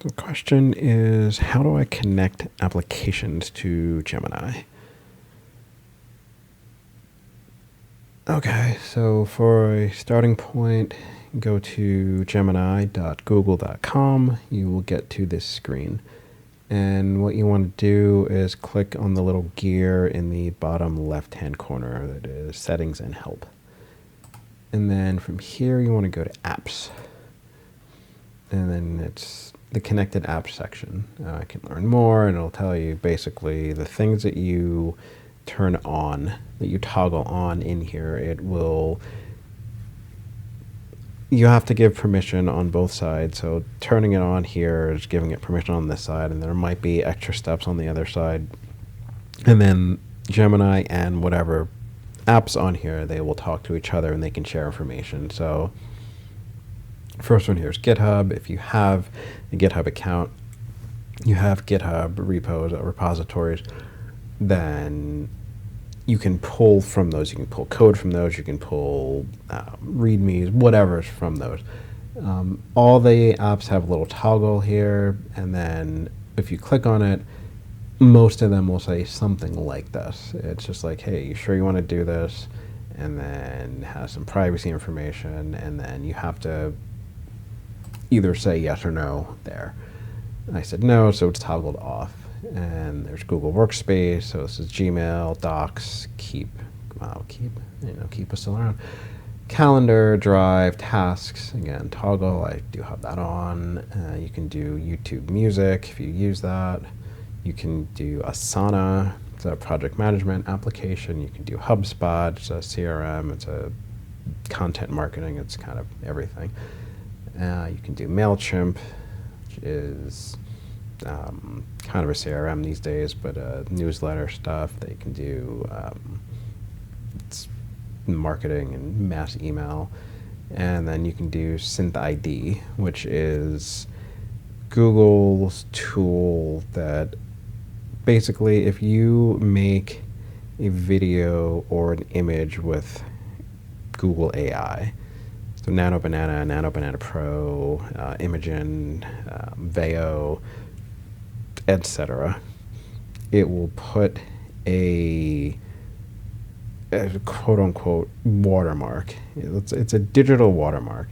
The question is, how do I connect applications to Gemini? Okay, so for a starting point, go to gemini.google.com. You will get to this screen. And what you want to do is click on the little gear in the bottom left-hand corner that is Settings and Help. And then from here, you want to go to Apps. And then it's the Connected Apps section. I can learn more, and it'll tell you basically the things that you turn on, that you toggle on in here. You have to give permission on both sides. So turning it on here is giving it permission on this side, and there might be extra steps on the other side. And then Gemini and whatever apps on here, they will talk to each other and they can share information. So first one here is GitHub. If you have a GitHub account, you have GitHub repos or repositories, then you can pull from those. You can pull code from those. You can pull readmes, whatever from those. All the apps have a little toggle here, and then if you click on it, most of them will say something like this. It's just like, hey, you sure you want to do this? And then has some privacy information, and then you have to either say yes or no there. I said no, so it's toggled off. And there's Google Workspace, so this is Gmail, Docs, Keep us still around. Calendar, Drive, Tasks, again, toggle, I do have that on. You can do YouTube Music if you use that. You can do Asana, it's a project management application. You can do HubSpot, it's a CRM, it's a content marketing, it's kind of everything. You can do MailChimp, which is kind of a CRM these days, but newsletter stuff. They can do it's marketing and mass email. And then you can do SynthID, which is Google's tool that basically if you make a video or an image with Google AI, so Nano Banana Pro, Imagen, Veo, etc., it will put a quote-unquote watermark. It's a digital watermark.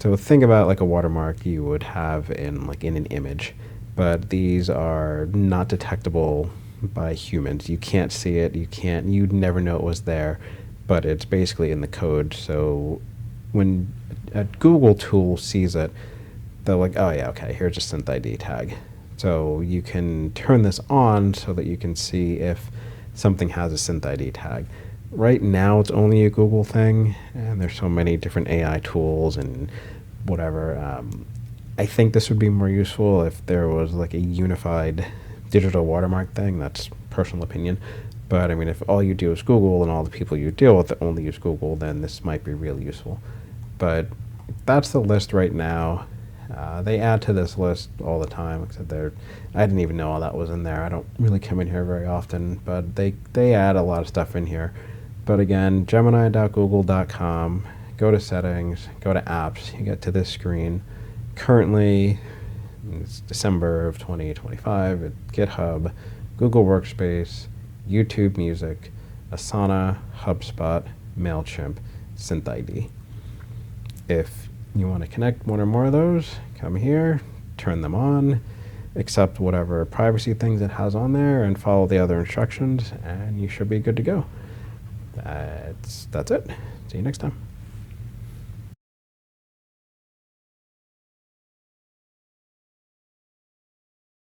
So think about like a watermark you would have in an image, but these are not detectable by humans. You can't see it. You'd never know it was there, but it's basically in the code. So when a Google tool sees it, they're like, oh yeah, okay, here's a SynthID tag. So you can turn this on so that you can see if something has a SynthID tag. Right now, it's only a Google thing, and there's so many different AI tools and whatever. I think this would be more useful if there was like a unified digital watermark thing. That's personal opinion. But I mean, if all you do is Google and all the people you deal with only use Google, then this might be really useful. But that's the list right now. They add to this list all the time, except I didn't even know all that was in there. I don't really come in here very often, but they add a lot of stuff in here. But again, gemini.google.com, go to settings, go to apps, you get to this screen. Currently, it's December of 2025, at GitHub, Google Workspace, YouTube Music, Asana, HubSpot, MailChimp, SynthID. If you want to connect one or more of those, come here, turn them on, accept whatever privacy things it has on there, and follow the other instructions, and you should be good to go. That's it. See you next time.